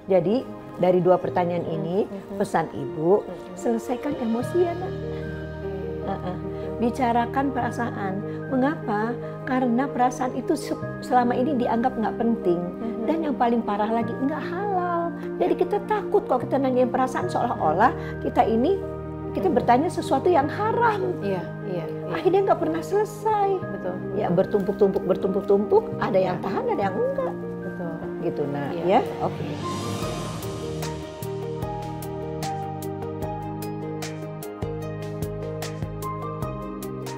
Jadi dari dua pertanyaan ini pesan ibu, selesaikan emosi ya nak. Bicarakan perasaan. Mengapa? Karena perasaan itu selama ini dianggap nggak penting. Dan yang paling parah lagi nggak halal. Jadi kita takut kalau kita nanyain perasaan seolah-olah kita bertanya sesuatu yang haram. Iya. Akhirnya nggak pernah selesai. Betul. Ya bertumpuk-tumpuk. Ada yang tahan, ada yang enggak. Betul. Gitu nah, ya. Oke.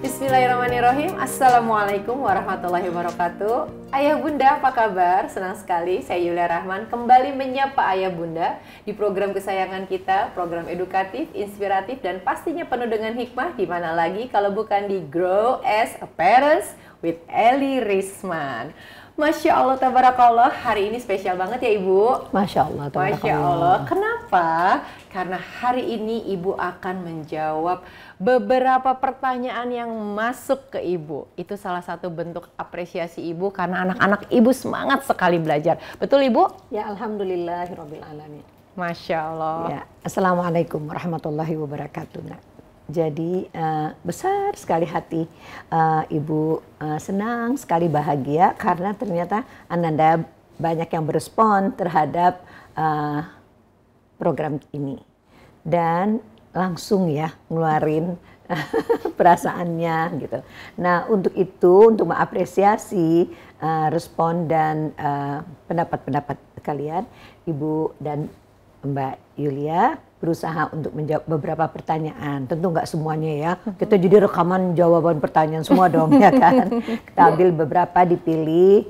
Bismillahirrahmanirrahim. Assalamualaikum warahmatullahi wabarakatuh. Ayah bunda apa kabar? Senang sekali saya Yulia Rahman kembali menyapa ayah bunda di program kesayangan kita, program edukatif, inspiratif dan pastinya penuh dengan hikmah. Di mana lagi kalau bukan di Grow as a Parents with Eli Risman. Masya Allah, tabarakallah, hari ini spesial banget ya Ibu. Masya Allah, tabarakallah. Masya Allah. Kenapa? Karena hari ini Ibu akan menjawab beberapa pertanyaan yang masuk ke Ibu. Itu salah satu bentuk apresiasi Ibu karena anak-anak Ibu semangat sekali belajar. Betul Ibu? Ya, alhamdulillahirabbil alamin. Masya Allah. Ya, Assalamualaikum warahmatullahi wabarakatuh. Nah, jadi besar sekali hati Ibu, senang sekali bahagia karena ternyata Ananda banyak yang berespon terhadap program ini dan langsung ya ngeluarin perasaannya gitu. Nah untuk itu, untuk mengapresiasi respon dan pendapat-pendapat kalian, Ibu dan Mbak Yulia berusaha untuk menjawab beberapa pertanyaan. Tentu nggak semuanya ya. Kita jadi rekaman jawaban pertanyaan semua dong ya kan. Kita ambil beberapa, dipilih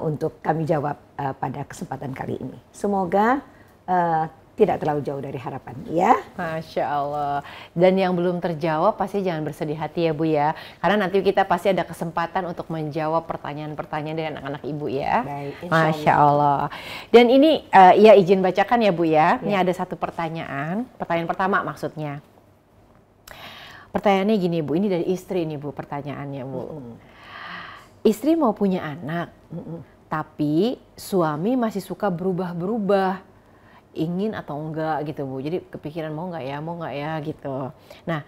untuk kami jawab pada kesempatan kali ini. Semoga tidak terlalu jauh dari harapan ya. Masya Allah. Dan yang belum terjawab pasti jangan bersedih hati ya Bu ya. Karena nanti kita pasti ada kesempatan untuk menjawab pertanyaan-pertanyaan dari anak-anak Ibu ya. Baik, Masya Allah. Dan ini ya izin bacakan ya Bu ya. Ini ada satu pertanyaan. Pertanyaan pertama maksudnya. Pertanyaannya gini Bu, ini dari istri nih Bu pertanyaannya Bu. Istri mau punya anak, tapi suami masih suka berubah-berubah. Ingin atau enggak gitu Bu, jadi kepikiran mau nggak ya gitu. Nah,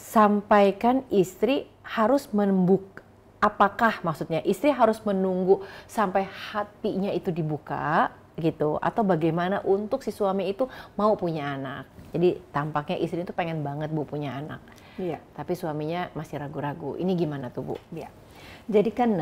sampaikan istri harus apakah maksudnya istri harus menunggu sampai hatinya itu dibuka gitu, atau bagaimana untuk si suami itu mau punya anak. Jadi tampaknya istri itu pengen banget Bu punya anak, tapi suaminya masih ragu-ragu. Ini gimana tuh Bu? Ya. Jadi kan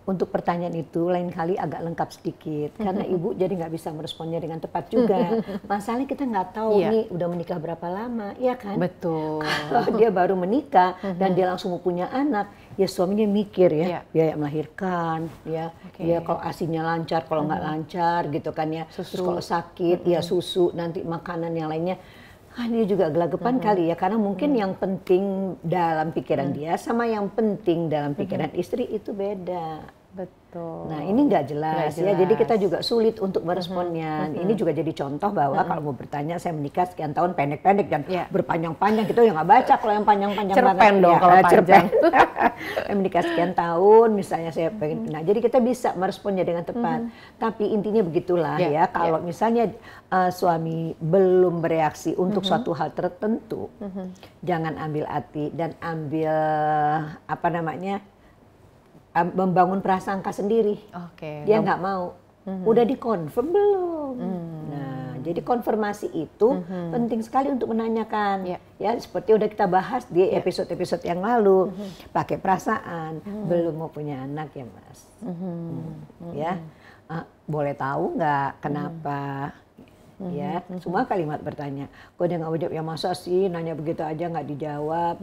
untuk pertanyaan itu lain kali agak lengkap sedikit karena ibu jadi nggak bisa meresponnya dengan tepat juga. Masalahnya kita nggak tahu nih udah menikah berapa lama, ya kan? Betul. Kalau dia baru menikah dan dia langsung mau punya anak, ya suaminya mikir ya, biaya melahirkan, ya kalau asinya lancar, kalau nggak lancar gitu kan ya. Terus kalau sakit, ya susu, nanti makanan yang lainnya. Dia juga gelagapan kali ya, karena mungkin yang penting dalam pikiran dia sama yang penting dalam pikiran istri itu beda. Betul. Nah ini nggak jelas ya, jadi kita juga sulit untuk meresponnya. Ini juga jadi contoh bahwa kalau mau bertanya saya menikah sekian tahun pendek-pendek dan berpanjang-panjang gitu ya nggak baca. Kalau yang panjang-panjang cerpen dong kalau panjang. Saya menikah sekian tahun misalnya saya pengen. Nah jadi kita bisa meresponnya dengan tepat. Tapi intinya begitulah ya, kalau misalnya suami belum bereaksi untuk suatu hal tertentu, jangan ambil hati dan ambil membangun prasangka sendiri. Dia nggak mau. Udah dikonfirm belum? Nah, jadi konfirmasi itu penting sekali untuk menanyakan. Ya, seperti udah kita bahas di episode-episode yang lalu. Pakai perasaan, belum mau punya anak ya Mas. Ya, boleh tahu nggak kenapa? Ya, semua kalimat bertanya. Kok dia nggak mau jawab, ya masa sih nanya begitu aja nggak dijawab.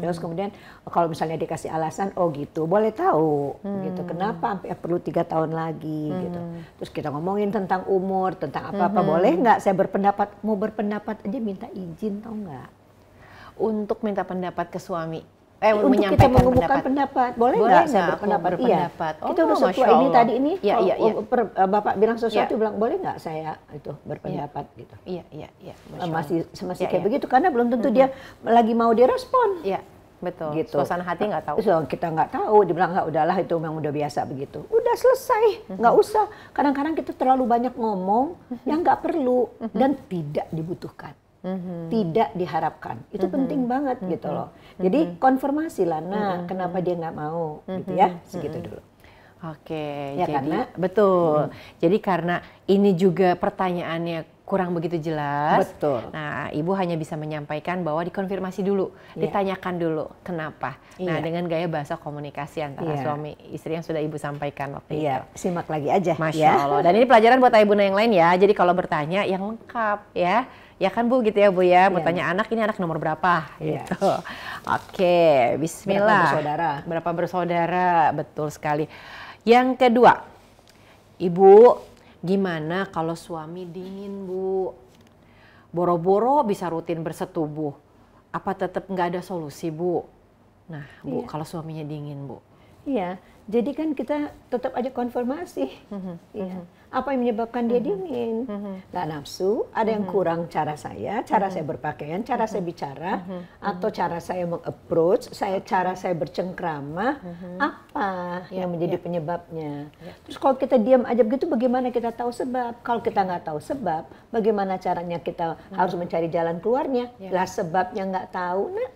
Terus kemudian kalau misalnya dikasih alasan, oh gitu, boleh tahu gitu. Kenapa sampai perlu 3 tahun lagi gitu. Terus kita ngomongin tentang umur, tentang apa-apa, boleh nggak saya berpendapat? Mau berpendapat aja minta izin, tahu nggak? Untuk minta pendapat ke suami. Untuk kita mengumumkan pendapat, boleh nggak saya berpendapat? Iya. Kita udah setua ini tadi ini. Bapak bilang sesuatu, bilang boleh nggak saya itu berpendapat gitu. Iya. Masih kayak begitu karena belum tentu dia lagi mau direspon. Betul. Gitu. Suasana hati nggak tahu. So, kita nggak tahu, dibilang nggak, udahlah itu memang udah biasa begitu. Udah selesai, nggak usah. Kadang-kadang kita terlalu banyak ngomong yang nggak perlu dan tidak dibutuhkan. Tidak diharapkan, itu penting banget gitu loh. Jadi konfirmasi lah, nah kenapa dia nggak mau gitu ya, segitu dulu. Oke, ya, jadi karena, betul. Jadi karena ini juga pertanyaannya kurang begitu jelas. Betul. Nah, Ibu hanya bisa menyampaikan bahwa dikonfirmasi dulu, ditanyakan dulu kenapa. Nah, dengan gaya bahasa komunikasi antara suami istri yang sudah Ibu sampaikan waktu itu. Simak lagi aja. Masya Allah. Dan ini pelajaran buat Ayah Bunda yang lain ya. Jadi kalau bertanya yang lengkap ya. Ya kan Bu, gitu ya Bu ya. Mau tanya anak, ini anak nomor berapa? Gitu. Oke, bismillah. Berapa bersaudara? Betul sekali. Yang kedua, Ibu, gimana kalau suami dingin Bu? Boro-boro bisa rutin bersetubuh. Apa tetap nggak ada solusi Bu? Nah Bu, kalau suaminya dingin Bu. Iya, jadi kan kita tetap aja konfirmasi. Apa yang menyebabkan dia dingin? Nggak nafsu, ada yang kurang cara saya berpakaian, cara saya bicara, atau cara saya meng-approach, cara saya bercengkrama, apa yang menjadi penyebabnya? Terus kalau kita diam aja begitu, bagaimana kita tahu sebab? Kalau kita nggak tahu sebab, bagaimana caranya kita harus mencari jalan keluarnya? Lah sebabnya nggak tahu, nah,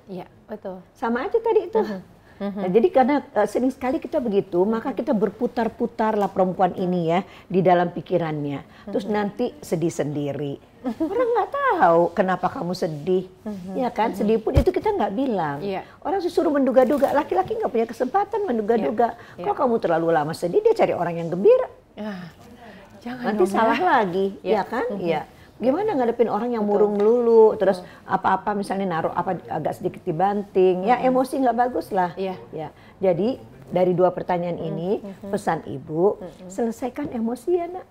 betul. Sama aja tadi itu. Nah, jadi karena sering sekali kita begitu, maka kita berputar-putar lah perempuan ini ya di dalam pikirannya. Terus nanti sedih sendiri. Orang nggak tahu kenapa kamu sedih, ya kan? Sedih pun itu kita nggak bilang. Orang disuruh menduga-duga. Laki-laki nggak punya kesempatan menduga-duga. Kalau kamu terlalu lama sedih, dia cari orang yang gembira. Nanti salah lagi, ya kan? Iya. Gimana ngadepin orang yang murung melulu, terus apa-apa misalnya naruh apa agak sedikit dibanting, ya emosi nggak bagus lah. Ya. Jadi dari dua pertanyaan ini pesan Ibu, selesaikan emosi ya nak.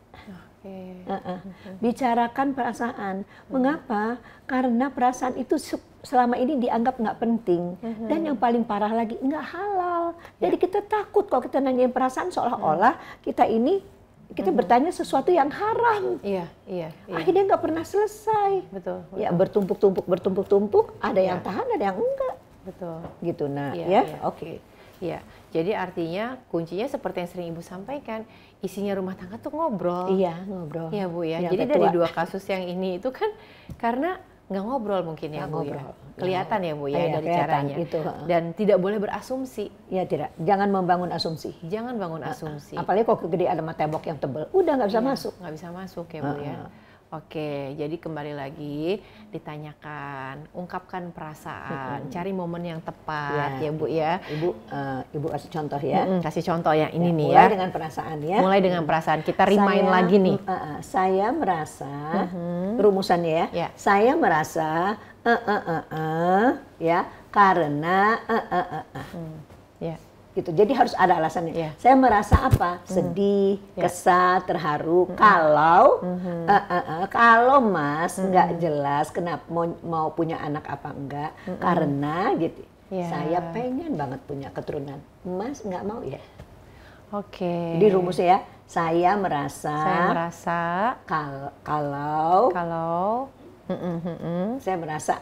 Bicarakan perasaan. Mengapa? Karena perasaan itu selama ini dianggap nggak penting, dan yang paling parah lagi nggak halal. Jadi kita takut kalau kita nanyain perasaan seolah-olah kita bertanya sesuatu yang haram. Akhirnya nggak pernah selesai. Betul. Ya bertumpuk-tumpuk. Ada yang tahan, ada yang enggak. Betul. Gitu nah. Oke. Ya. Jadi artinya kuncinya seperti yang sering Ibu sampaikan, isinya rumah tangga tuh ngobrol. Ngobrol. Iya Bu ya. Jadi dari dua kasus yang ini itu kan karena nggak ngobrol mungkin ya Bu ya. Kelihatan ya Bu ya dari caranya. Gitu. Dan tidak boleh berasumsi. Ya tidak. Jangan membangun asumsi. Jangan bangun asumsi. Apalagi kalau kegedean sama tembok yang tebal, udah nggak bisa masuk. Nggak bisa masuk ya Bu ya. Oke, jadi kembali lagi ditanyakan, ungkapkan perasaan, cari momen yang tepat ya Bu ya. Ibu kasih contoh ya. Kasih contoh yang ini nih mulai dengan perasaan ya. Mulai dengan perasaan, kita remind lagi nih. Saya merasa, rumusannya ya. Saya merasa ya karena gitu. Jadi harus ada alasannya. Saya merasa apa? Sedih, kesal, terharu. Kalau Mas nggak jelas kenapa mau punya anak apa enggak, karena gitu. Saya pengen banget punya keturunan. Mas nggak mau ya? Oke. Jadi rumusnya ya. Saya merasa kalau saya merasa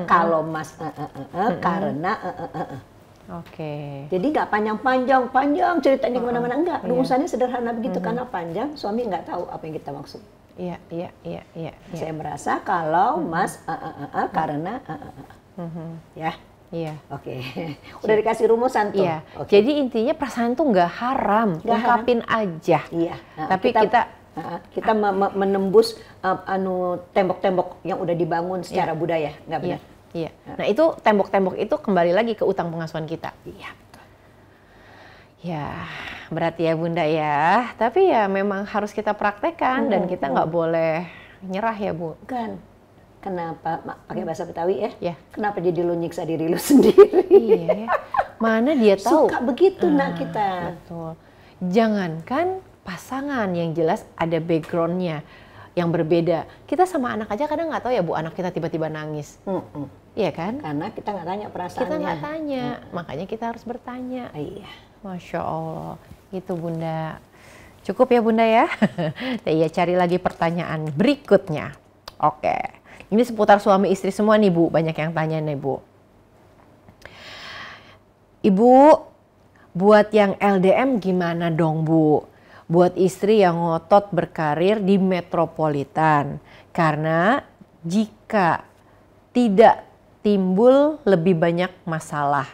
kalau Mas karena Oke. Jadi nggak panjang ceritanya kemana-mana, enggak. Rumusannya sederhana begitu, karena panjang suami nggak tahu apa yang kita maksud. Iya. Saya merasa kalau Mas karena ya. Iya. Oke. Udah dikasih rumusan tuh. Iya. Jadi intinya perasaan tuh nggak haram, ungkapin aja. Iya. Tapi kita menembus tembok-tembok yang udah dibangun secara budaya, nggak benar. Iya. Nah itu tembok-tembok itu kembali lagi ke utang pengasuhan kita. Iya. Ya berat ya Bunda ya. Tapi ya memang harus kita praktekkan dan kita nggak boleh nyerah ya Bu. Kan. Kenapa pakai bahasa Betawi ya? Kenapa jadi lu nyiksa diri lu sendiri? Iya. Mana dia tahu. Suka begitu nak kita. Betul. Jangankan pasangan, yang jelas ada backgroundnya yang berbeda. Kita sama anak aja kadang nggak tahu ya Bu, anak kita tiba-tiba nangis. Iya kan? Karena kita nggak tanya perasaannya. Kita nggak tanya, makanya kita harus bertanya. Iya. Masya Allah, gitu Bunda. Cukup ya Bunda ya. Iya, cari lagi pertanyaan berikutnya. Oke, ini seputar suami istri semua nih Bu, banyak yang tanya nih Bu. Ibu, buat yang LDM gimana dong Bu? Buat istri yang ngotot berkarir di metropolitan. Karena jika tidak timbul lebih banyak masalah.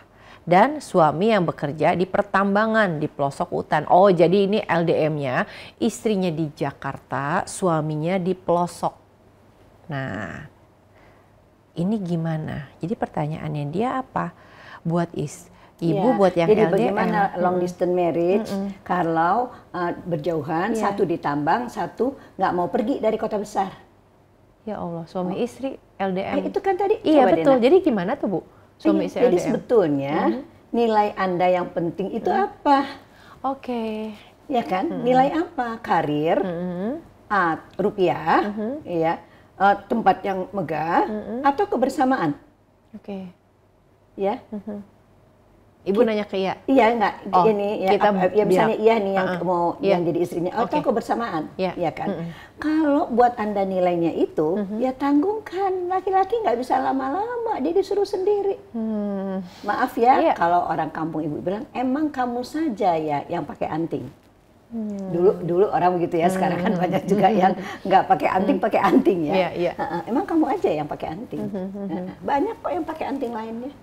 Dan suami yang bekerja di pertambangan di pelosok hutan. Oh, jadi ini LDM-nya, istrinya di Jakarta, suaminya di pelosok. Nah, ini gimana? Jadi pertanyaannya dia apa? Buat ibu, buat yang jadi LDM. Bagaimana long distance marriage kalau berjauhan, satu di Tambang, satu nggak mau pergi dari kota besar. Ya Allah, suami istri LDM. Itu kan tadi. Iya betul. Jadi gimana tuh Bu? Suami istri jadi LDM. sebetulnya nilai Anda yang penting itu apa? Oke. Ya kan? Nilai apa? Karir, rupiah, ya, tempat yang megah, atau kebersamaan. Oke. Ya. Ibu nanya ke Iya? Iya enggak, ini ya, ya misalnya Iya nih yang mau yang jadi istrinya, atau kebersamaan, ya kan? Kalau buat Anda nilainya itu, ya tanggungkan. Laki-laki nggak bisa lama-lama, dia disuruh sendiri. Maaf ya, kalau orang kampung Ibu bilang, emang kamu saja ya yang pakai anting. Dulu orang begitu ya, sekarang kan banyak juga yang nggak pakai anting ya. Emang kamu aja yang pakai anting. Banyak kok yang pakai anting lainnya.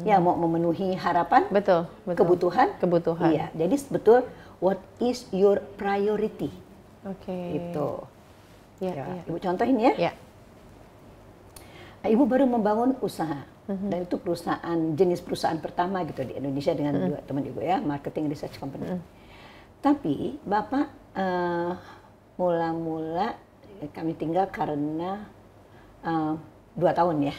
Ya mau memenuhi harapan, betul. kebutuhan. Iya, jadi betul what is your priority. Itu. Ibu contohin ya. Ibu baru membangun usaha. Dan itu jenis perusahaan pertama gitu di Indonesia dengan dua teman Ibu ya, marketing research company. Tapi Bapak mula-mula kami tinggal karena 2 tahun ya.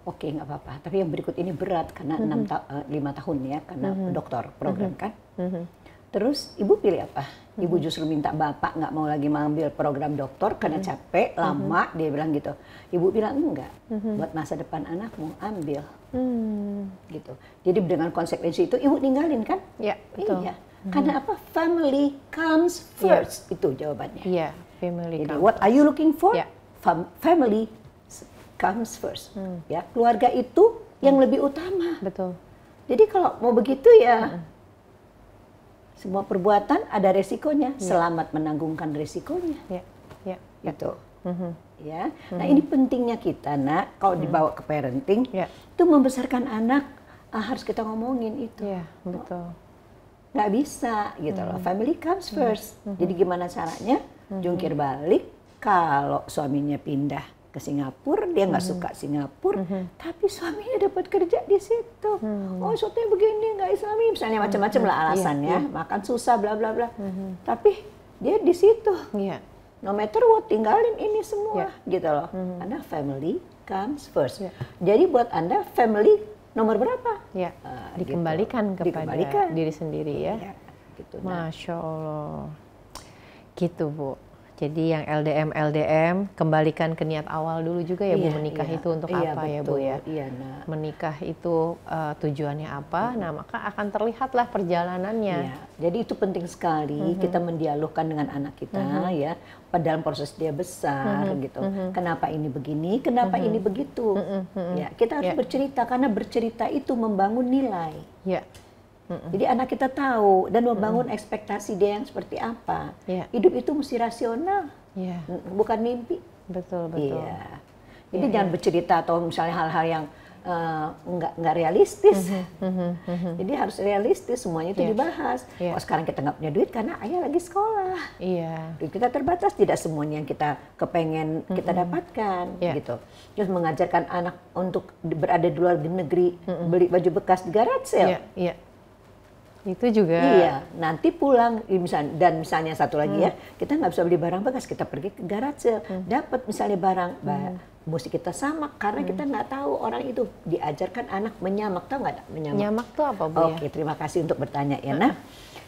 Oke, nggak apa-apa. Tapi yang berikut ini berat karena 5 tahun ya, karena dokter program kan. Terus Ibu pilih apa? Ibu justru minta Bapak nggak mau lagi mengambil program dokter karena capek, lama, dia bilang gitu. Ibu bilang enggak, buat masa depan anakmu ambil. Gitu. Jadi dengan konsekuensi itu Ibu ninggalin kan? Iya, betul. Iya. Karena apa? Family comes first. Itu jawabannya. Iya, family. Jadi what are you looking for? Family comes first. Ya, keluarga itu yang lebih utama. Betul. Jadi kalau mau begitu ya semua perbuatan ada resikonya. Selamat menanggungkan resikonya. Itu. Ya. Nah, ini pentingnya kita, Nak, kalau dibawa ke parenting, itu membesarkan anak harus kita ngomongin itu. Iya, betul. Nggak bisa gitu loh. Family comes first. Jadi gimana caranya? Jungkir balik, kalau suaminya pindah ke Singapura, dia nggak suka Singapura, tapi suaminya dapat kerja di situ. Oh, soalnya begini, nggak Islami, misalnya macam-macam lah alasannya, makan susah, bla bla bla. Tapi dia di situ. No matter what, tinggalin ini semua, gitu loh. Karena family comes first. Jadi buat Anda family nomor berapa? Dikembalikan gitu. kepada diri sendiri ya. Gitu, Masya Allah. Gitu Bu. Jadi yang LDM kembalikan ke niat awal dulu juga ya Bu, menikah itu untuk apa ya Bu ya? Menikah itu tujuannya apa? Nah, maka akan terlihatlah perjalanannya. Jadi itu penting sekali kita mendialogkan dengan anak kita ya, dalam proses dia besar gitu. Kenapa ini begini? Kenapa ini begitu? Ya, kita harus bercerita karena bercerita itu membangun nilai. Jadi anak kita tahu dan membangun ekspektasi dia yang seperti apa. Hidup itu mesti rasional, bukan mimpi. Betul. Jadi jangan bercerita atau misalnya hal-hal yang nggak realistis. Jadi harus realistis, semuanya itu dibahas. Oh, sekarang kita nggak punya duit karena ayah lagi sekolah. Duit kita terbatas, tidak semuanya yang kita kepengen kita dapatkan, gitu. Terus mengajarkan anak untuk berada di luar negeri, beli baju bekas di garage sale. Itu juga. Nanti pulang misalnya satu lagi ya, kita nggak bisa beli barang bekas, kita pergi ke garage, dapat misalnya barang, mesti kita samak karena kita nggak tahu orang itu diajarkan anak menyamak, tahu nggak menyamak? Menyamak tuh apa Bu? Oke, terima kasih untuk bertanya ya. Nah,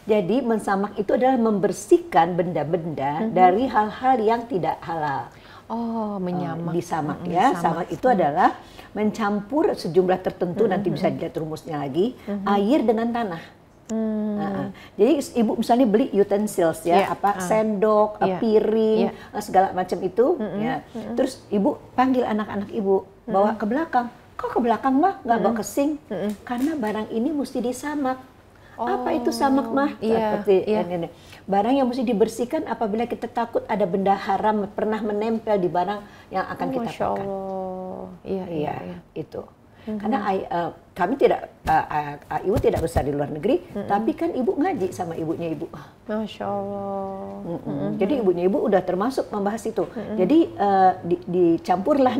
jadi mensamak itu adalah membersihkan benda-benda dari hal-hal yang tidak halal. Oh, menyamak. Disamak ya. Samak itu adalah mencampur sejumlah tertentu, nanti bisa dilihat rumusnya lagi, air dengan tanah. Jadi Ibu misalnya beli utensils ya, sendok, piring, segala macam itu, ya. Terus Ibu panggil anak-anak Ibu, bawa ke belakang, kok ke belakang mah nggak bawa ke sink? Karena barang ini mesti disamak. Apa itu samak mah? Seperti ini. Barang yang mesti dibersihkan apabila kita takut ada benda haram pernah menempel di barang yang akan kita pakai. Iya, itu. Karena kami tidak, ibu tidak besar di luar negeri, tapi kan ibu ngaji sama ibunya ibu. Masya Allah. Jadi ibunya ibu udah termasuk membahas itu. Jadi dicampurlah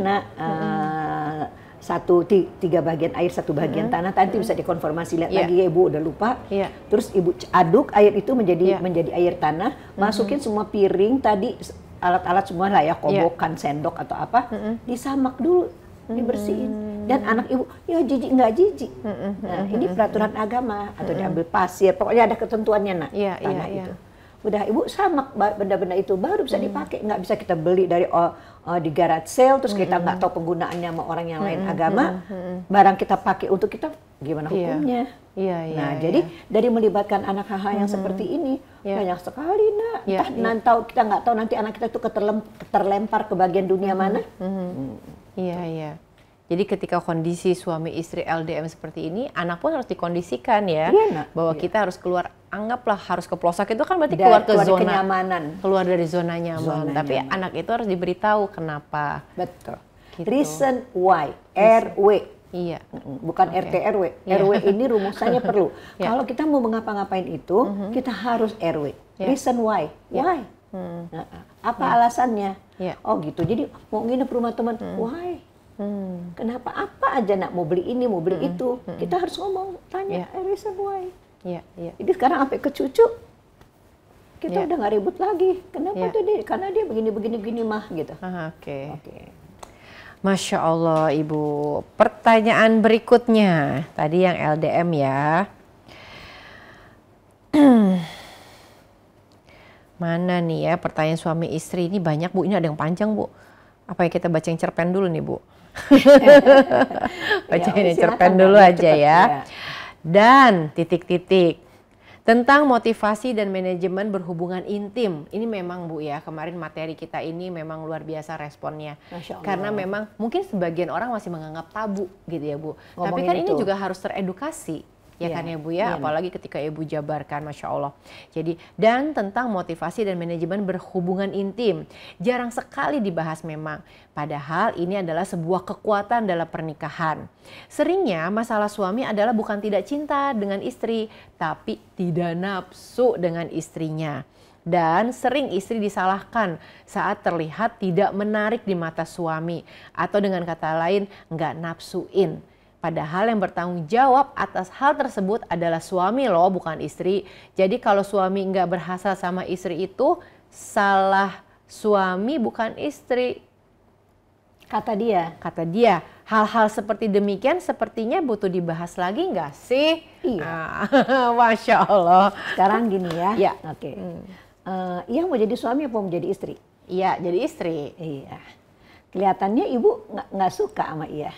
tiga bagian air, satu bagian tanah. Nanti bisa dikonfirmasi lihat lagi ya, ibu udah lupa. Terus ibu aduk air itu menjadi air tanah. Masukin semua piring tadi, alat-alat semua lah ya, kobokan, sendok atau apa, disamak dulu, dibersihin. Dan anak ibu, ya jijik nggak jijik. Nah, ini peraturan agama atau diambil pasir, pokoknya ada ketentuannya nak. Tanah itu. Udah ibu samak benda-benda itu baru bisa dipakai, nggak bisa kita beli dari di garage sale terus kita nggak tahu penggunaannya sama orang yang lain agama. Barang kita pakai untuk kita, gimana hukumnya? Jadi dari melibatkan anak hal-hal yang seperti ini banyak sekali nak. Kita nggak tahu nanti anak kita tuh terlempar ke bagian dunia mana. Jadi ketika kondisi suami istri LDM seperti ini, anak pun harus dikondisikan ya, bahwa kita harus keluar, anggaplah harus ke pelosok itu kan berarti keluar ke zona kenyamanan, keluar dari zona nyaman. Tapi anak itu harus diberitahu kenapa. Betul. Gitu. Reason why, RW. Iya. Bukan RT RW. RW ini rumusannya perlu. Kalau kita mau mengapa-ngapain itu, kita harus RW. Reason why. Why? Apa alasannya? Oh gitu. Jadi mau nginep rumah teman, why? Kenapa? Apa aja nak mau beli ini, mau beli itu, kita harus ngomong, tanya, reason why. Jadi sekarang sampai ke cucu, kita udah nggak ribut lagi. Kenapa tuh dia? Karena dia begini mah gitu. Oke. Masya Allah Ibu. Pertanyaan berikutnya, tadi yang LDM ya. Mana nih ya pertanyaan suami istri, ini banyak Bu, ini ada yang panjang Bu. Apa ya, kita baca yang cerpen dulu nih Bu? Bacain yang cerpen dulu aja ya. Dan titik-titik tentang motivasi dan manajemen berhubungan intim. Ini memang Bu ya, kemarin materi kita ini memang luar biasa responnya. Karena memang mungkin sebagian orang masih menganggap tabu gitu ya Bu. Tapi kan ini juga harus teredukasi. Ya kan ya Bu ya, apalagi ketika Ibu jabarkan, Masya Allah. Jadi, dan tentang motivasi dan manajemen berhubungan intim. Jarang sekali dibahas memang. Padahal ini adalah sebuah kekuatan dalam pernikahan. Seringnya masalah suami adalah bukan tidak cinta dengan istri, tapi tidak nafsu dengan istrinya. Dan sering istri disalahkan saat terlihat tidak menarik di mata suami. Atau dengan kata lain, nggak nafsuin. Padahal yang bertanggung jawab atas hal tersebut adalah suami loh, bukan istri. Jadi kalau suami nggak berhasil sama istri itu, salah suami bukan istri. Kata dia. Hal-hal seperti demikian sepertinya butuh dibahas lagi nggak sih? Iya. Masya Allah. Sekarang gini ya. Oke. Iya mau jadi suami apa mau jadi istri? Iya, jadi istri. Iya. Kelihatannya ibu nggak suka sama Iya.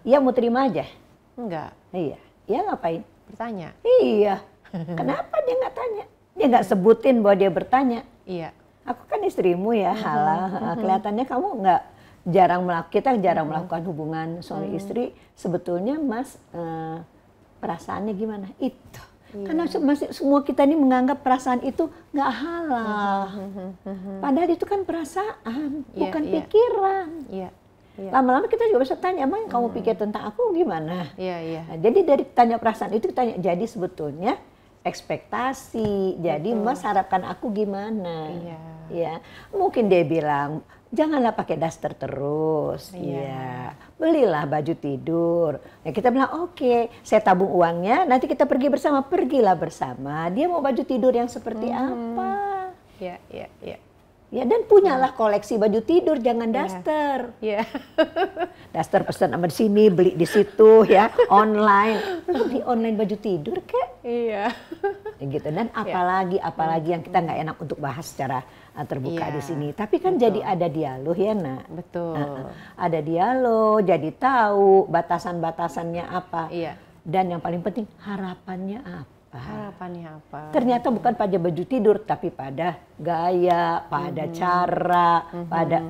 Iya mau terima aja? Enggak. Iya. Iya ngapain? Bertanya. Iya. Kenapa dia nggak tanya? Dia nggak sebutin bahwa dia bertanya. Iya. Aku kan istrimu ya, halah. Kelihatannya kamu kita jarang melakukan hubungan suami istri. Sebetulnya Mas perasaannya gimana? Itu. Karena semua kita ini menganggap perasaan itu nggak halal. Padahal itu kan perasaan, bukan pikiran. Lama-lama kita juga bisa tanya, emang kamu pikir tentang aku gimana? Nah, jadi dari tanya perasaan itu kita tanya, jadi sebetulnya ekspektasi. Jadi Mas harapkan aku gimana? Ya, mungkin dia bilang, janganlah pakai daster terus, belilah baju tidur. Ya kita bilang oke, saya tabung uangnya, nanti kita pergilah bersama. Dia mau baju tidur yang seperti apa? Ya dan punyalah koleksi baju tidur, jangan daster. Daster pesan sama di sini, beli di situ ya, online. Di online baju tidur kek? Gitu. Dan apalagi yang kita nggak enak untuk bahas secara terbuka di sini. Tapi kan jadi ada dialog ya nak. Betul. Ada dialog, jadi tahu batasan-batasannya apa. Dan yang paling penting harapannya apa. Ternyata bukan pada baju tidur, tapi pada gaya, pada cara, pada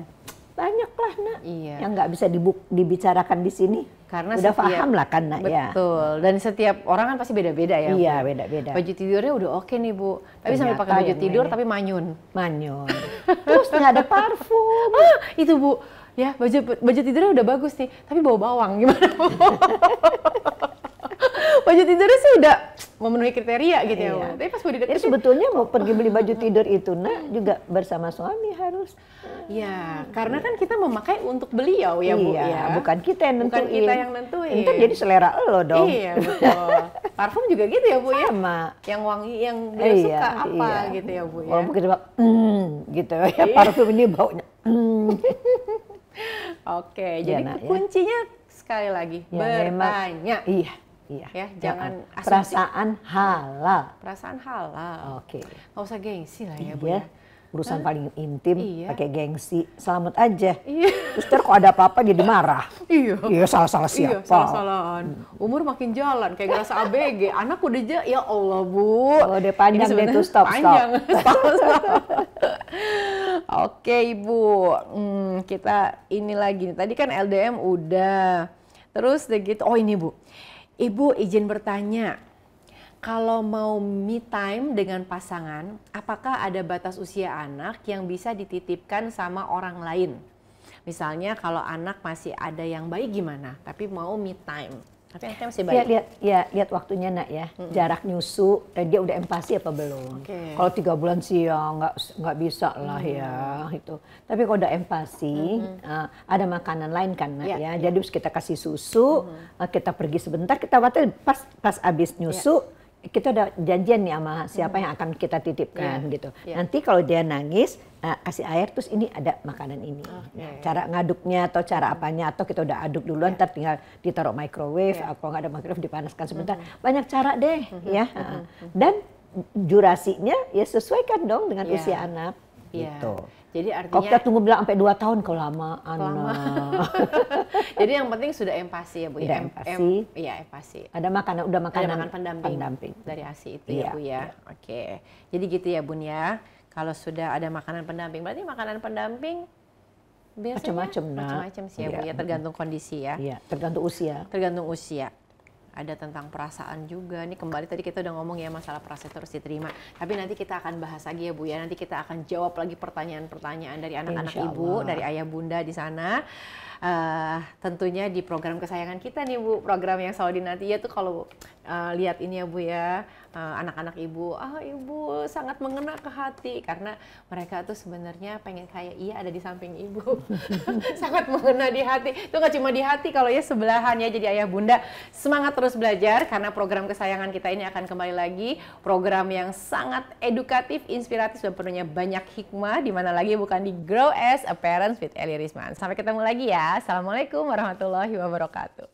banyaklah nak yang nggak bisa dibicarakan di sini. Karena udah paham lah kan, ya. Betul. Dan setiap orang kan pasti beda-beda ya. Iya, beda-beda. Baju tidurnya udah oke nih Bu. Tapi sambil pakai baju tidur tapi manyun. Manyun. Terus nggak ada parfum. Itu Bu. Ya, baju tidurnya udah bagus nih, tapi bau bawang gimana? Baju tidurnya sih udah memenuhi kriteria gitu ya, Bu. Tapi pas mau dideketin. Sebetulnya mau pergi beli baju tidur itu juga bersama suami harus. Ya, karena kan kita memakai untuk beliau ya, Bu. Iya, bukan kita yang nentuin. Bukan kita yang nentuin. Itu jadi selera lo dong. Iya, betul. Parfum juga gitu ya, Bu ya? Sama. Yang wangi, yang beliau suka apa gitu ya, Bu ya? Kalau begitu gitu ya, parfum ini baunya. Oke, jadi kuncinya sekali lagi bertanya. Iya. Ya, jangan perasaan halal. Perasaan halal. Oke. Nggak usah gengsi lah ya, Bu ya. Urusan paling intim, pakai gengsi, selamat aja. Terus kok ada apa-apa jadi marah. Iya, salah-salah siapa? Iya, salah-salahan. Umur makin jalan, kayak ngerasa ABG. Anak udah ya Allah, Bu. Oh, udah panjang deh tuh, stop. Oke, Ibu. Kita ini lagi nih. Tadi kan LDM udah. Terus deh gitu. Oh, ini Bu. Ibu izin bertanya. Kalau mau me time dengan pasangan, apakah ada batas usia anak yang bisa dititipkan sama orang lain? Misalnya kalau anak masih ada yang bayi gimana, tapi mau me time. Tapi anaknya masih bayi. Lihat waktunya nak ya. Jarak nyusu, dia udah empati apa belum? Kalau 3 bulan sih ya nggak bisa lah ya itu. Tapi kalau udah empati, ada makanan lain kan nak ya. Jadi kita kasih susu, kita pergi sebentar, kita pas abis nyusu. Kita udah janjian nih sama siapa yang akan kita titipkan gitu. Nanti kalau dia nangis, kasih air terus ini ada makanan ini. Nah, cara ngaduknya atau cara apanya atau kita udah aduk duluan, ntar tinggal ditaruh microwave. Kalau nggak ada microwave dipanaskan sebentar. Banyak cara deh ya. Dan durasinya ya sesuaikan dong dengan usia anak. Gitu. Jadi artinya kalau kita tunggu bilang sampai 2 tahun kelamaan. Jadi yang penting sudah empati ya Bu ya. Empati. Ada makanan pendamping dari ASI itu ya Bu ya. Oke. Jadi gitu ya Bun ya. Kalau sudah ada makanan pendamping, berarti makanan pendamping biasanya macam-macam sih ya Bu ya, tergantung kondisi ya. Iya, tergantung usia. Ada tentang perasaan juga. Ini kembali tadi kita udah ngomong ya masalah perasaan terus diterima. Tapi nanti kita akan bahas lagi ya Bu ya. Nanti kita akan jawab lagi pertanyaan-pertanyaan dari anak-anak Ibu, dari ayah bunda di sana. Tentunya di program kesayangan kita nih Bu. Program yang selalu dinanti ya tuh kalau lihat ini ya Bu ya. Anak-anak Ibu, Ibu sangat mengena ke hati. Karena mereka tuh sebenarnya pengen kayak ada di samping Ibu. Sangat mengena di hati. Itu gak cuma di hati kalau ya sebelahan ya. Jadi ayah bunda semangat terus belajar. Karena program kesayangan kita ini akan kembali lagi. Program yang sangat edukatif, inspiratif, dan penuhnya banyak hikmah. Dimana lagi bukan di Grow as a Parent with Eli Risman. Sampai ketemu lagi ya. Assalamualaikum warahmatullahi wabarakatuh.